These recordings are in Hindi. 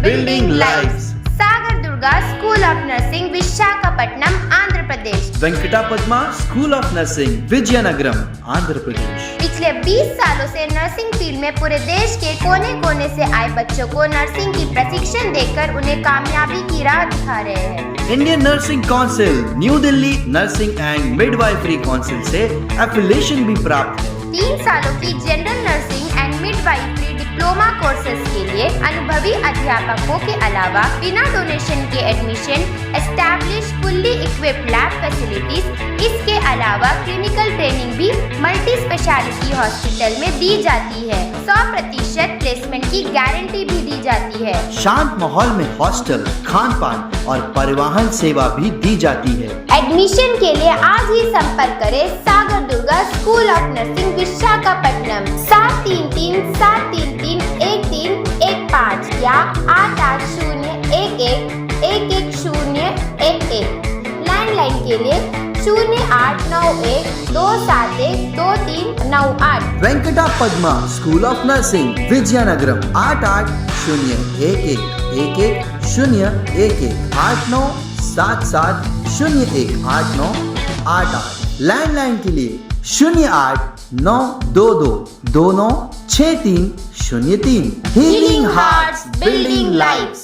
Building lives. Sagar Durga school of nursing Visakhapatnam Andhra Pradesh. Venkatapadma school of nursing Vizianagaram Andhra Pradesh. पिछले 20 सालों से नर्सिंग फील्ड में पूरे देश के कोने कोने से आए बच्चों को नर्सिंग की प्रशिक्षण देकर उन्हें कामयाबी की राह दिखा रहे हैं। Indian nursing council, new Delhi nursing and midwifery council से एफिलिएशन भी प्राप्त है। 3 सालों की general nursing and midwifery diploma courses के लिए अनुभवी अध्यापकों के अलावा बिना डोनेशन के admission, establish fully equipped lab facilities. इसके अलावा क्लिनिकल ट्रेनिंग भी मल्टी स्पेशलिटी हॉस्पिटल में दी जाती है। 100% प्लेसमेंट की गारंटी भी दी जाती है। शांत माहौल में हॉस्टल, खान पान और परिवहन सेवा भी दी जाती है। एडमिशन के लिए आज ही संपर्क करें Sagar Durga school of nursing Visakhapatnam 733-733-1315 या 8801111011। लैंडलाइन के लिए 0891-271-2398। Venkatapadma school of nursing Vizianagaram 8801111011 8977018988। Landline के लिए 089222296303। Healing hearts, building lives.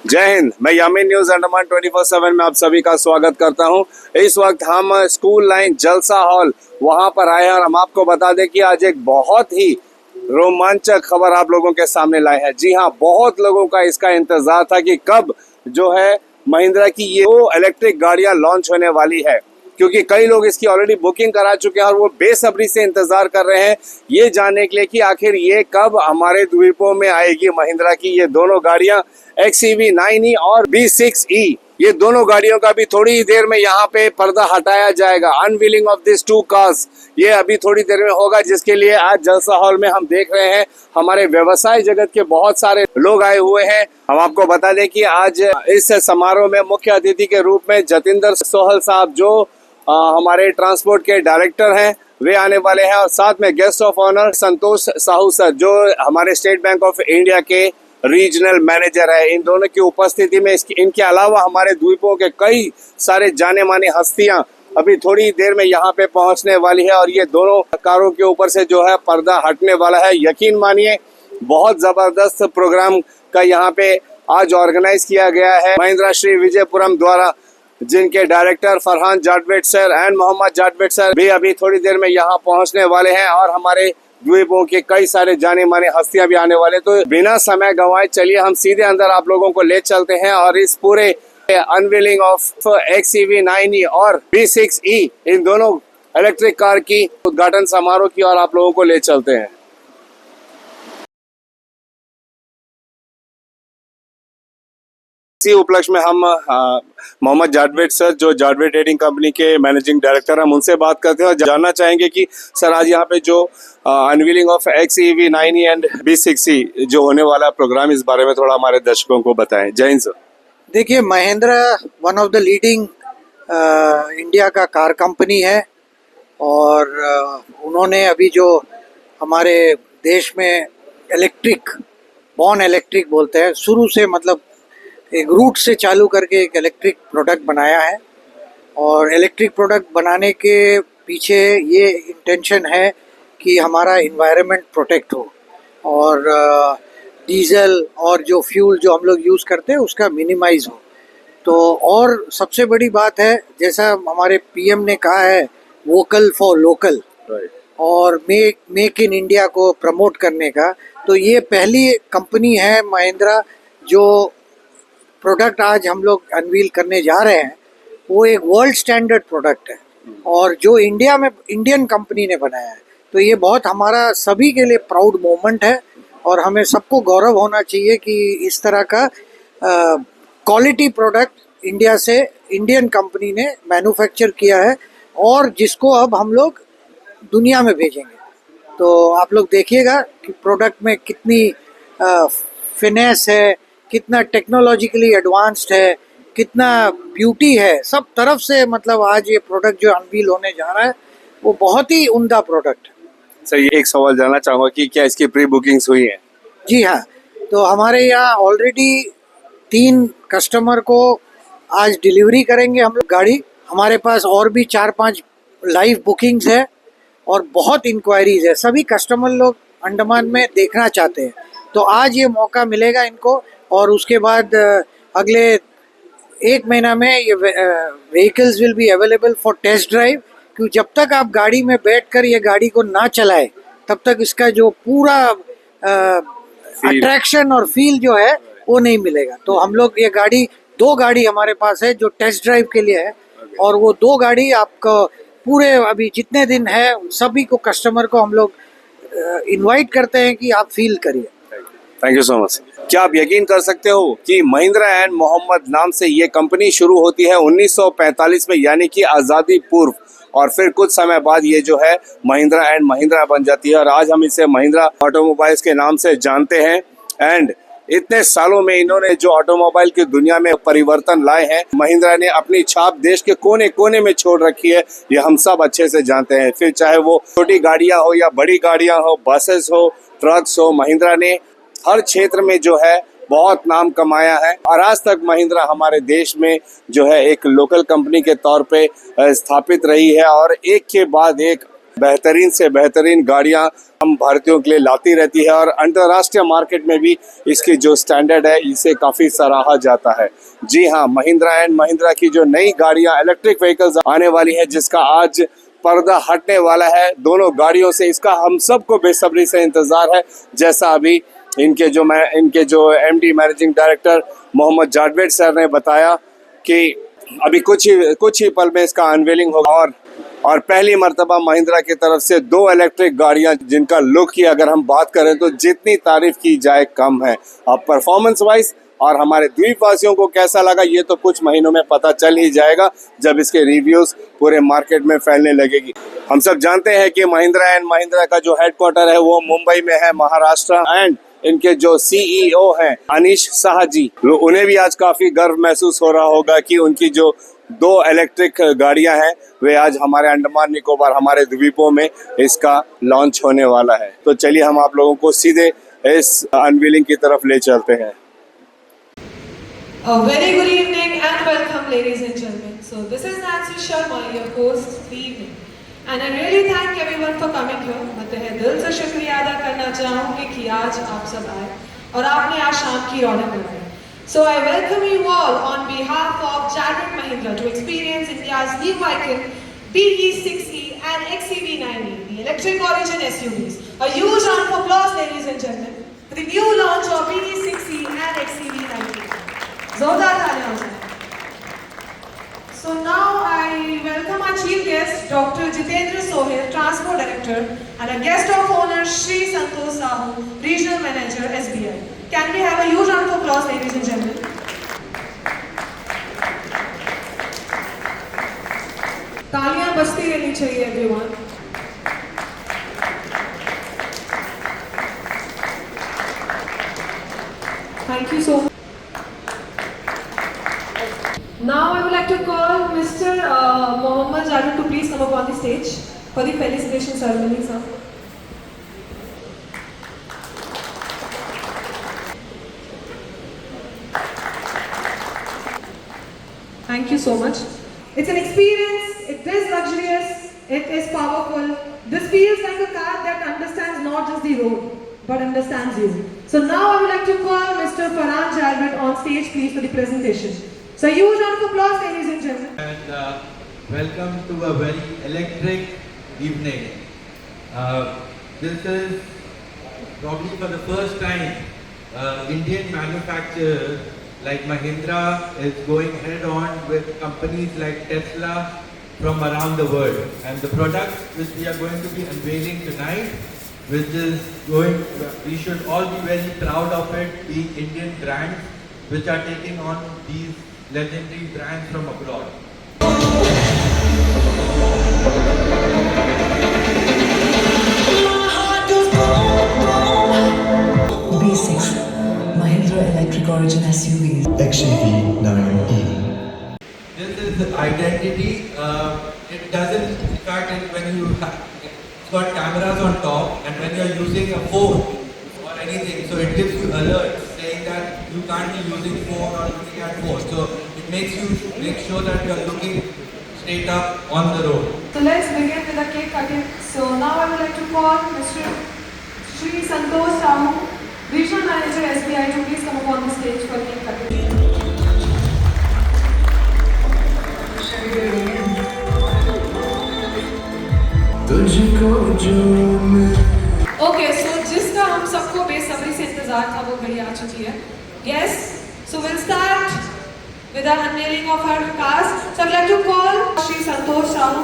Jai Hind. मैं यामीन न्यूज अंडमान 24/7 में आप सभी का स्वागत करता हूं। इस वक्त हम स्कूल लाइन जलसा हॉल वहां पर आए हैं और हम आपको बता दें कि आज एक बहुत ही रोमांचक खबर आप लोगों के सामने लाए हैं। जी हां, बहुत लोगों का इसका इंतजार था कि कब जो है महिंद्रा की ये इलेक्ट्रिक गाड़ियां लॉन्च होने वाली है, क्योंकि कई लोग इसकी ऑलरेडी बुकिंग करा चुके हैं और वो बेसब्री से इंतजार कर रहे हैं ये जानने के लिए कि आखिर ये कब हमारे द्वीपों में आएगी महिंद्रा की ये दोनों गाड़ियां XEV 9e और B6e। ये दोनों गाड़ियों का भी थोड़ी ही देर में यहाँ पे पर्दा हटाया जाएगा। अनवीलिंग ऑफ दिस 2 कार्स ये अभी थोड़ी देर में होगा, जिसके लिए आज जलसा हॉल में हम देख रहे हैं हमारे व्यवसाय जगत के बहुत सारे लोग आए हुए हैं। हम आपको बता दें कि आज इस समारोह में मुख्य अतिथि के रूप में जतिंदर सोहल साहब जो हमारे ट्रांसपोर्ट के डायरेक्टर हैं वे आने वाले हैं, और साथ में guest of honour Santosh Sahu sir जो हमारे स्टेट बैंक ऑफ इंडिया के रीजनल मैनेजर है। इन दोनों की उपस्थिति में इनके अलावा हमारे द्वीपों के कई सारे जाने माने हस्तियां अभी थोड़ी देर में यहाँ पे पहुंचने वाली है और ये दोनों कारों के ऊपर से जो है पर्दा हटने वाला है। यकीन मानिए बहुत जबरदस्त प्रोग्राम का यहाँ पे आज ऑर्गेनाइज किया गया है महिंद्रा श्री विजयपुरम द्वारा, जिनके director Farhan Jatwet sir and Mohammad Jatwet sir भी अभी थोड़ी देर में यहाँ पहुंचने वाले हैं और हमारे द्वीपों के कई सारे जाने माने हस्तियां भी आने वाले। तो बिना समय गंवाए चलिए हम सीधे अंदर आप लोगों को ले चलते हैं और इस पूरे अनवीलिंग ऑफ XEV 9e और B6e इन दोनों इलेक्ट्रिक कार की उद्घाटन समारोह की और आप लोगों को ले चलते हैं। इसी उपलक्ष्य में हम मोहम्मद जाडवेद सर, जो जाडवेद ट्रेडिंग कंपनी के मैनेजिंग डायरेक्टर हैं, हम उनसे बात करते हैं और जानना चाहेंगे कि सर आज यहाँ पे जो unveiling of XEV 9e and B6e जो होने वाला प्रोग्राम, इस बारे में थोड़ा हमारे दर्शकों को बताएं। जय हिंद सर। देखिए, Mahindra one of the leading India का कार कंपनी है और उन्होंने अभी जो हमारे देश में बॉर्न इलेक्ट्रिक बोलते हैं, शुरू से मतलब एक रूट से चालू करके एक इलेक्ट्रिक प्रोडक्ट बनाया है। और इलेक्ट्रिक प्रोडक्ट बनाने के पीछे ये इंटेंशन है कि हमारा इन्वायरमेंट प्रोटेक्ट हो और डीजल और जो फ्यूल जो हम लोग यूज़ करते हैं उसका मिनिमाइज हो। तो और सबसे बड़ी बात है, जैसा हमारे पीएम ने कहा है, वोकल फॉर लोकल और मेक इन इंडिया को प्रमोट करने का, तो ये पहली कंपनी है महिंद्रा जो प्रोडक्ट आज हम लोग अनवील करने जा रहे हैं, वो एक वर्ल्ड स्टैंडर्ड प्रोडक्ट है और जो इंडिया में इंडियन कंपनी ने बनाया है। तो ये बहुत हमारा सभी के लिए प्राउड मोमेंट है और हमें सबको गौरव होना चाहिए कि इस तरह का क्वालिटी प्रोडक्ट इंडिया से इंडियन कंपनी ने मैन्युफैक्चर किया है और जिसको अब हम लोग दुनिया में भेजेंगे। तो आप लोग देखिएगा कि प्रोडक्ट में कितनी फिनेस है, कितना टेक्नोलॉजिकली एडवांस्ड है, कितना ब्यूटी है, सब तरफ से। मतलब आज ये प्रोडक्ट जो अनवील होने जा रहा है वो बहुत ही उम्दा प्रोडक्ट है। सर, ये एक सवाल जानना चाहूँगा कि क्या इसकी प्री बुकिंग्स हुई हैं? जी हाँ, तो हमारे यहाँ ऑलरेडी 3 कस्टमर को आज डिलीवरी करेंगे हम लोग गाड़ी। हमारे पास और भी 4-5 लाइव बुकिंग्स है और बहुत इंक्वायरीज है। सभी कस्टमर लोग अंडमान में देखना चाहते हैं, तो आज ये मौका मिलेगा इनको और उसके बाद अगले 1 महीना में ये vehicles will be available for test drive. क्योंकि जब तक आप गाड़ी में बैठकर ये गाड़ी को ना चलाए तब तक इसका जो पूरा अट्रैक्शन और फील जो है वो नहीं मिलेगा। तो हम लोग ये 2 गाड़ी हमारे पास है जो टेस्ट ड्राइव के लिए है और वो 2 गाड़ी आपको पूरे अभी जितने दिन है सभी को कस्टमर को हम लोग इनवाइट करते हैं कि आप फील करिए। Thank you so much. क्या आप यकीन कर सकते हो कि महिंद्रा एंड मोहम्मद नाम से ये कंपनी शुरू होती है 1945 में, यानी कि आज़ादी पूर्व, और फिर कुछ समय बाद ये जो है महिंद्रा एंड महिंद्रा बन जाती है और आज हम इसे महिंद्रा ऑटोमोबाइल्स के नाम से जानते हैं। एंड इतने सालों में इन्होंने जो ऑटोमोबाइल की दुनिया में परिवर्तन लाए हैं, महिंद्रा ने अपनी छाप देश के कोने कोने में छोड़ रखी है, ये हम सब अच्छे से जानते हैं। फिर चाहे वो छोटी गाड़ियां हो या बड़ी गाड़ियां हो, बसेस हो, ट्रक्स हो, महिंद्रा ने हर क्षेत्र में जो है बहुत नाम कमाया है और आज तक महिंद्रा हमारे देश में जो है एक लोकल कंपनी के तौर पे स्थापित रही है और एक के बाद एक बेहतरीन से बेहतरीन गाड़ियां हम भारतीयों के लिए लाती रहती है और अंतर्राष्ट्रीय मार्केट में भी इसकी जो स्टैंडर्ड है इसे काफ़ी सराहा जाता है। जी हाँ, महिंद्रा एंड महिंद्रा की जो नई गाड़ियां इलेक्ट्रिक व्हीकल्स आने वाली है, जिसका आज पर्दा हटने वाला है दोनों गाड़ियों से, इसका हम सबको बेसब्री से इंतज़ार है। जैसा अभी इनके जो MD managing director Mohammad Jadved sir ने बताया कि अभी कुछ ही पल में इसका अनवीलिंग होगा और पहली मर्तबा महिंद्रा की तरफ से 2 इलेक्ट्रिक गाड़ियां जिनका लुक की अगर हम बात करें तो जितनी तारीफ की जाए कम है। अब परफॉर्मेंस वाइज और हमारे द्वीपवासियों को कैसा लगा ये तो कुछ महीनों में पता चल ही जाएगा जब इसके रिव्यूज पूरे मार्केट में फैलने लगेगी। हम सब जानते हैं कि महिंद्रा एंड महिंद्रा का जो हेडक्वार्टर है वो मुंबई में है, महाराष्ट्र। एंड इनके जो CEO हैं अनीश शाह जी, उन्हें भी आज काफ़ी गर्व महसूस हो रहा होगा कि उनकी जो 2 इलेक्ट्रिक गाड़ियां हैं वे आज हमारे अंडमान निकोबार, हमारे द्वीपों में इसका लॉन्च होने वाला है। तो चलिए हम आप लोगों को सीधे इस अनवीलिंग की तरफ ले चलते हैं। A very good evening and welcome, ladies and gentlemen. So this is Nancy Sharma, your host for the evening, and I really thank everyone for coming here. मैं तहे दिल से शुक्रिया अदा करना चाहूँगी कि आज आप सब आए और आपने आज शाम की रौनक बनाई। So I welcome you all on behalf of Jaguar Mahindra to experience India's new icon BE6E and XEV 9e, the electric origin SUVs. A huge round of applause, ladies and gentlemen, for the new launch of BE6E and XEV 9e. Zordar taaliyan ho jaye. So now I welcome our chief guest, Dr. Jitendra Sohil, Transport Director, and a guest of honor, Shri Santosh Sahu, Regional Manager, SBI. Can we have a huge round of applause, ladies and gentlemen? चाहिए everyone. Thank you so much. Now I would like to call Mr. Mohammad Javed to please come up on the stage for the felicitation ceremony, sir. Thank you so much. It's an experience, it is luxurious, it is powerful. This feels like a car that understands not just the road, but understands you. So now I would like to call Mr. Farhan Jalvat on stage, please, for the presentation. So a huge round of applause, ladies and gentlemen. And welcome to a very electric evening. This is probably for the first time Indian manufacturers like Mahindra is going head on with companies like Tesla from around the world. And the product which we are going to be unveiling tonight, which is going, we should all be very proud of it, being Indian brands which are taking on these legendary brands from abroad. B6 Mahindra Electric Origin SUVs. XEV 9e. This is the identity. It doesn't start in when you have, it's got cameras on top, and when you are using a phone or anything, so it gives you alerts saying that you can't be using phone or looking at phone. So it makes you make sure that you are looking straight up on the road. So let's begin with the cake cutting. So now I would like to call Mr. Shri Santosh Sahu, Regional Manager SBI, to please come up on the stage for cake cutting. Okay, so जिसका हम सबको बेसब्री से इंतजार था वो घड़ी आ चुकी है. Yes, so we'll start with our unveiling of our cars. So I'd like to call Shri Santosh Sahu,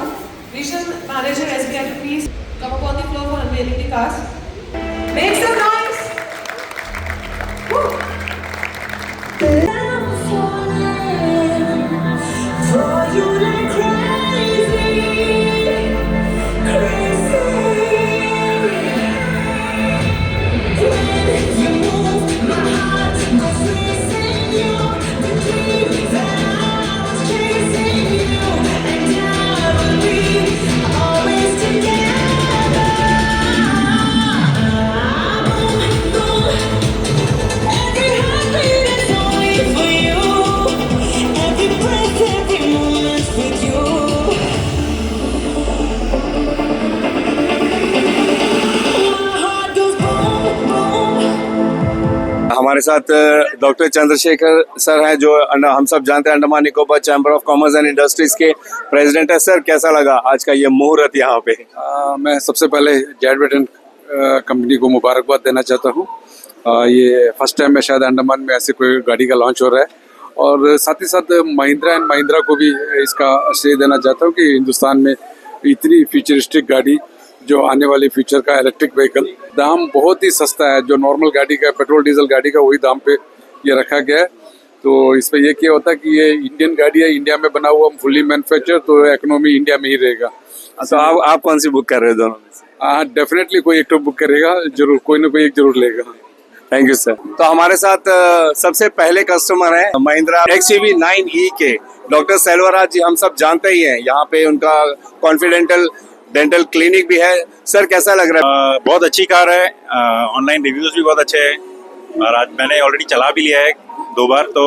Regional Manager SBI, to please come up on the floor for unveiling the cars. Make some noise. Woo. हमारे साथ डॉक्टर चंद्रशेखर सर हैं जो हम सब जानते हैं Andaman Nicobar chamber of commerce and industries के प्रेसिडेंट है. सर कैसा लगा आज का ये मुहूर्त यहाँ पे? मैं सबसे पहले जेड कंपनी को मुबारकबाद देना चाहता हूँ. ये फर्स्ट टाइम में शायद अंडमान में ऐसे कोई गाड़ी का लॉन्च हो रहा है, और साथ ही साथ महिंद्रा एंड महिंद्रा को भी इसका श्रेय देना चाहता हूँ कि हिंदुस्तान में इतनी फ्यूचरिस्टिक गाड़ी, जो आने वाली फ्यूचर का इलेक्ट्रिक व्हीकल, दाम बहुत ही सस्ता है. जो नॉर्मल गाड़ी का, पेट्रोल डीजल गाड़ी का, वही दाम पे ये रखा गया है. तो इसमें ये क्या होता है कि ये इंडियन गाड़ी है, इंडिया में बना हुआ, फुली मैन्युफैक्चर, तो इकोनॉमी इंडिया में ही रहेगा. तो आप कौन सी बुक कर रहे हो दोनों में से? हाँ, डेफिनेटली कोई एक तो बुक करेगा जरूर, कोई ना कोई एक जरूर लेगा. Thank you sir. तो हमारे साथ सबसे पहले कस्टमर है महिंद्रा XEV 9e के डॉक्टर सेल्वराज जी. हम सब जानते ही हैं, यहाँ पे उनका कॉन्फिडेंटल डेंटल क्लिनिक भी है. सर कैसा लग रहा है? बहुत अच्छी कार है. ऑनलाइन रिव्यूज भी बहुत अच्छे हैं, और आज मैंने ऑलरेडी चला भी लिया है 2 बार. तो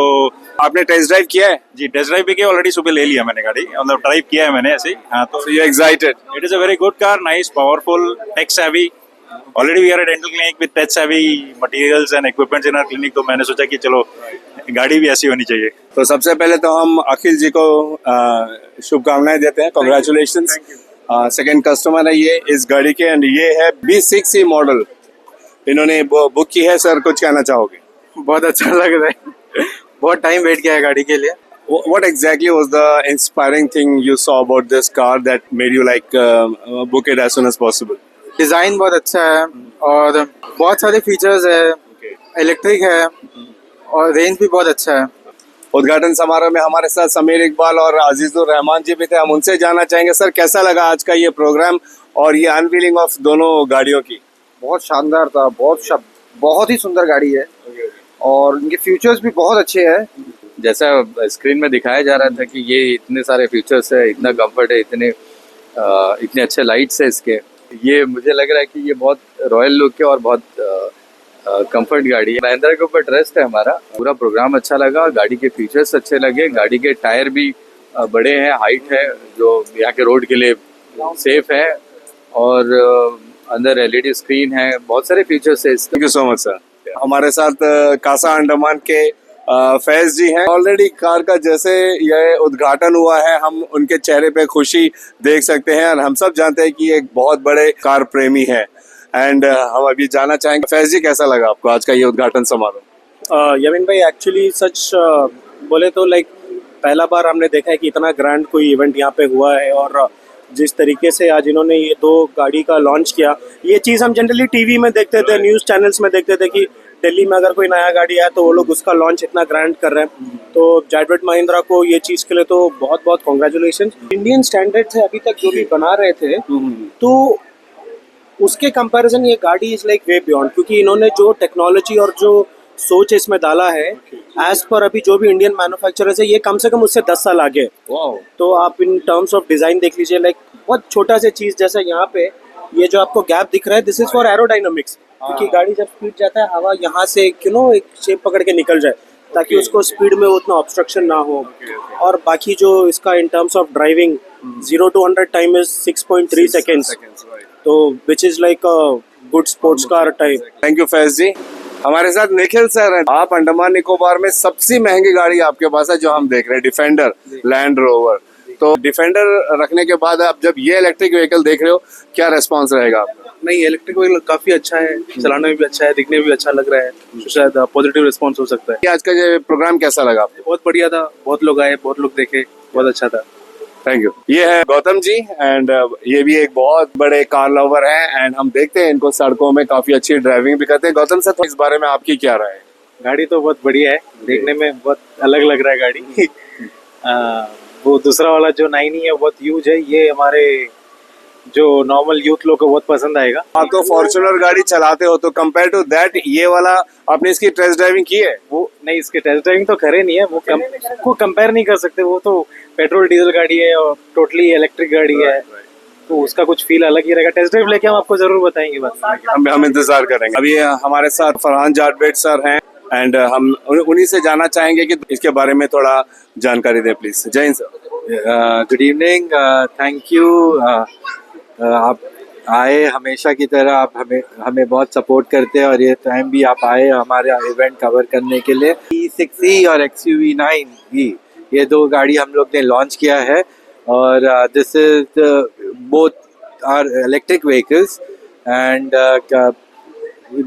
आपने टेस्ट ड्राइव किया है? जी, टेस्ट ड्राइव भी किया, ऑलरेडी सुबह ले लिया मैंने गाड़ी, मतलब ड्राइव किया है मैंने ऐसे ही. हाँ, तो you excited? It is a very good car, nice, powerful, tech savvy. Already we are a dental clinic with tech savvy materials and equipments in our clinic. तो मैंने सोचा कि चलो गाड़ी भी ऐसी होनी चाहिए. तो सबसे पहले तो हम अखिल जी को शुभकामनाएं देते हैं. कॉन्ग्रेचुलेशन. सेकंड कस्टमर है ये इस गाड़ी के, एंड ये है B6e मॉडल इन्होंने बुक की है. सर कुछ कहना चाहोगे? बहुत अच्छा लग रहा है, बहुत टाइम वेट किया है गाड़ी के लिए. What exactly was the inspiring thing you saw about this car that made you like book it as soon as possible? Design बहुत अच्छा है और बहुत सारे फीचर्स है, इलेक्ट्रिक है और रेंज भी बहुत अच्छा है. उद्घाटन समारोह में हमारे साथ समीर इकबाल और अजीजुर रहमान जी भी थे। हम उनसे जानना चाहेंगे, सर कैसा लगा आज का ये प्रोग्राम और ये अनवीलिंग ऑफ दोनों गाड़ियों की? बहुत शानदार था, बहुत ही सुंदर गाड़ी है और इनके फीचर्स भी बहुत अच्छे हैं। जैसा स्क्रीन में दिखाया जा रहा था कि ये इतने सारे फीचर्स है, इतना कंफर्ट है, इतने अच्छे लाइट्स है इसके, ये मुझे लग रहा है कि ये बहुत रॉयल लुक है और बहुत कंफर्ट गाड़ी है। महिंद्रा के ऊपर ट्रस्ट है हमारा। पूरा प्रोग्राम अच्छा लगा, गाड़ी के फीचर्स अच्छे लगे, गाड़ी के टायर भी बड़े हैं, हाइट है जो यहाँ के रोड के लिए सेफ है और अंदर एलईडी स्क्रीन है, बहुत सारे फीचर्स है। Thank you so much sir. हमारे साथ कासा अंडमान के फैज जी हैं। ऑलरेडी कार का जैसे यह उद्घाटन हुआ है, हम उनके चेहरे पे खुशी देख सकते हैं और हम सब जानते हैं कि एक बहुत बड़े कार प्रेमी है। एंड हम अभी जानना चाहेंगे, फैज जी कैसा लगा आपको आज का ये उद्घाटन समारोह? यमीन भाई, एक्चुअली सच बोले तो लाइक पहला बार हमने देखा है कि इतना ग्रैंड कोई इवेंट यहाँ पे हुआ है और जिस तरीके से आज इन्होंने ये दो गाड़ी का लॉन्च किया, ये चीज़ हम जनरली टीवी में देखते थे, न्यूज़ चैनल्स में देखते थे कि दिल्ली में अगर कोई नया गाड़ी आया तो वो लोग उसका लॉन्च इतना ग्रैंड कर रहे हैं। तो जेडवेट महिंद्रा को ये चीज़ के लिए तो बहुत बहुत कॉन्ग्रेचुलेशन। इंडियन स्टैंडर्ड थे अभी तक जो भी बना रहे थे, तो उसके कंपैरिजन ये गाड़ी इज लाइक वे बियॉन्ड, क्योंकि इन्होंने जो टेक्नोलॉजी और जो सोच इसमें डाला है एज पर अभी जो भी इंडियन मैन्युफैक्चरर्स है, ये कम से कम उससे 10 साल आगे। तो आप इन टर्म्स ऑफ डिजाइन देख लीजिए, लाइक बहुत छोटा सा चीज जैसे यहाँ पे ये जो आपको गैप दिख रहा है, दिस इज फॉर एरोडाइनमिक्स, क्योंकि गाड़ी जब स्पीड जाता है हवा यहाँ से एक शेप पकड़ के निकल जाए ताकि उसको स्पीड में उतना ऑब्स्ट्रक्शन ना हो। और बाकी जो इसका in terms of driving 0 to 100 time is 6.3 seconds, तो which is like a good sports car type. Thank you Faiz ji. हमारे साथ निखिल सर हैं। आप अंडमान निकोबार में सबसे महंगी गाड़ी आपके पास है जो हम देख रहे हैं, डिफेंडर लैंड रोवर। तो डिफेंडर रखने के बाद आप जब ये इलेक्ट्रिक व्हीकल देख रहे हो, क्या रेस्पॉन्स रहेगा आपका? नहीं, इलेक्ट्रिक व्हीकल काफी अच्छा है, चलाने में भी अच्छा है, दिखने में भी अच्छा लग रहा है, तो शायद पॉजिटिव रिस्पॉन्स हो सकता है। आज का ये प्रोग्राम कैसा लगा आपको? बहुत बढ़िया था, बहुत लोग आए, बहुत लोग देखे, बहुत अच्छा था। Thank you. ये है गौतम जी एंड ये भी एक बहुत बड़े कार लवर हैं एंड हम देखते हैं इनको सड़कों में काफी अच्छी ड्राइविंग भी करते हैं। गौतम सर, तो इस बारे में आपकी क्या राय है? गाड़ी तो बहुत बढ़िया है, देखने में बहुत अलग लग रहा है गाड़ी। वो दूसरा वाला जो 9E है बहुत यूज है, ये हमारे जो नॉर्मल यूथ लोग को बहुत पसंद आएगा। आप तो फॉर्च्यूनर गाड़ी चलाते हो, तो कंपेयर टू दैट ये वाला आपने इसकी टेस्ट ड्राइविंग की है? वो नहीं, इसके टेस्ट ड्राइविंग तो करे नहीं है, वो कंपेयर नहीं कर सकते, वो तो पेट्रोल डीजल गाड़ी है और टोटली इलेक्ट्रिक गाड़ी है, तो उसका कुछ फील अलग ही रहेगा। टेस्ट ड्राइव लेके हम आपको जरूर बताएंगे, बस हम इंतजार करेंगे। अभी हमारे साथ फरहान जाटवेट सर हैं एंड हम उन्हीं से जानना चाहेंगे कि इसके बारे में थोड़ा जानकारी दें प्लीज। जय Hind sir. Good evening, thank you. आप आए हमेशा की तरह, आप हमें बहुत सपोर्ट करते हैं और ये टाइम भी आप आए हमारे इवेंट कवर करने के लिए। E6E और XUV 9E ये दो गाड़ी हम लोग ने लॉन्च किया है और this is both are electric vehicles and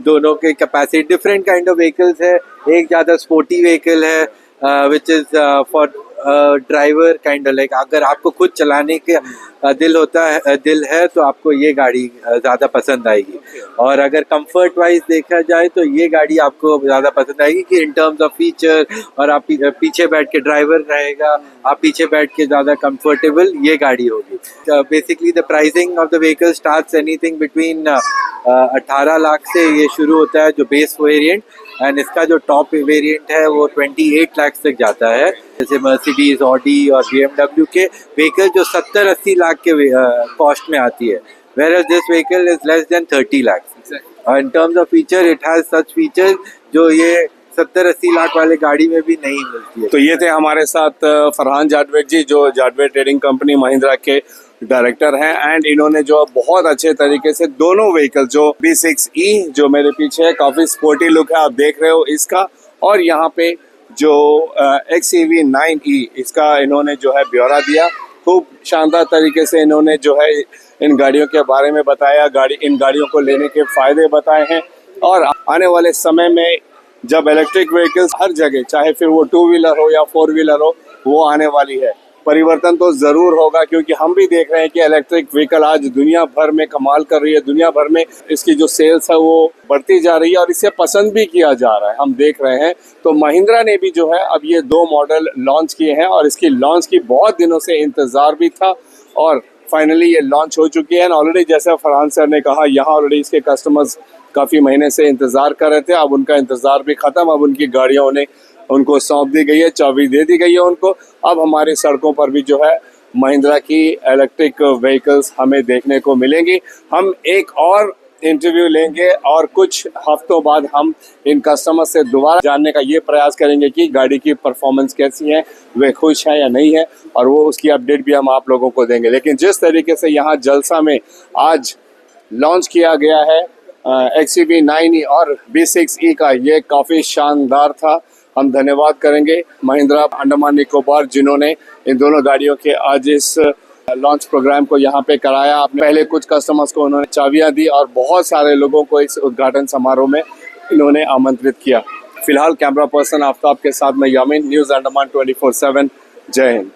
दोनों के capacity different kind of vehicles है। एक ज़्यादा स्पोर्टी व्हीकल है which is for driver kind of like, अगर आपको खुद चलाने के दिल है तो आपको ये गाड़ी ज़्यादा पसंद आएगी। और अगर कंफर्ट वाइज देखा जाए तो ये गाड़ी आपको ज़्यादा पसंद आएगी कि इन टर्म्स ऑफ फीचर, और आप पीछे बैठ के ड्राइवर रहेगा, आप पीछे बैठ के ज़्यादा कंफर्टेबल ये गाड़ी होगी। Basically the pricing of the vehicle starts anything between 18 lakh से ये शुरू होता है जो बेस वेरिएंट, एंड इसका जो टॉप वेरिएंट है वो 28 लाख तक जाता है। जैसे मर्सिडीज, ऑडी और BMW के व्हीकल जो 70-80 लाख के कॉस्ट में आती है, whereas this vehicle is less than 30 lakhs. In terms of feature, it has such features जो ये 70-80 लाख वाले गाड़ी में भी नहीं मिलती है। तो ये थे हमारे साथ फरहान जाटवेट जी, जो जाटवेट ट्रेडिंग कंपनी महिंद्रा के डायरेक्टर हैं एंड इन्होंने जो बहुत अच्छे तरीके से दोनों व्हीकल, जो B6E जो मेरे पीछे है, काफ़ी स्पोर्टी लुक है, आप देख रहे हो इसका, और यहाँ पे जो XUV 9E इसका इन्होंने जो है ब्यौरा दिया। खूब शानदार तरीके से इन्होंने जो है इन गाड़ियों के बारे में बताया, इन गाड़ियों को लेने के फ़ायदे बताए हैं, और आने वाले समय में जब इलेक्ट्रिक व्हीकल्स हर जगह, चाहे फिर वो 2 व्हीलर हो या 4 व्हीलर हो, वो आने वाली है। परिवर्तन तो ज़रूर होगा, क्योंकि हम भी देख रहे हैं कि इलेक्ट्रिक व्हीकल आज दुनिया भर में कमाल कर रही है, दुनिया भर में इसकी जो सेल्स है वो बढ़ती जा रही है और इसे पसंद भी किया जा रहा है, हम देख रहे हैं। तो महिंद्रा ने भी जो है अब ये 2 मॉडल लॉन्च किए हैं और इसकी लॉन्च की बहुत दिनों से इंतज़ार भी था और फाइनली ये लॉन्च हो चुकी है। ऑलरेडी जैसा फरहान सर ने कहा, यहाँ ऑलरेडी इसके कस्टमर्स काफ़ी महीने से इंतज़ार कर रहे थे, अब उनका इंतज़ार भी ख़त्म, अब उनकी गाड़ियों ने उनको सौंप दी गई है, चाबी दे दी गई है उनको। अब हमारी सड़कों पर भी जो है महिंद्रा की इलेक्ट्रिक व्हीकल्स हमें देखने को मिलेंगी। हम एक और इंटरव्यू लेंगे और कुछ हफ्तों बाद हम इन कस्टमर से दोबारा जानने का ये प्रयास करेंगे कि गाड़ी की परफॉर्मेंस कैसी है, वे खुश हैं या नहीं है, और वो उसकी अपडेट भी हम आप लोगों को देंगे। लेकिन जिस तरीके से यहाँ जलसा में आज लॉन्च किया गया है XUV 9e और B6e का, ये काफ़ी शानदार था। हम धन्यवाद करेंगे महिंद्रा अंडमान निकोबार जिन्होंने इन दोनों गाड़ियों के आज इस लॉन्च प्रोग्राम को यहाँ पे कराया। आपने पहले कुछ कस्टमर्स को उन्होंने चाबियाँ दी और बहुत सारे लोगों को इस उद्घाटन समारोह में इन्होंने आमंत्रित किया। फिलहाल कैमरा पर्सन आफ्ताब के साथ मैं यामीन, न्यूज़ अंडमान 24/7। जय हिंद।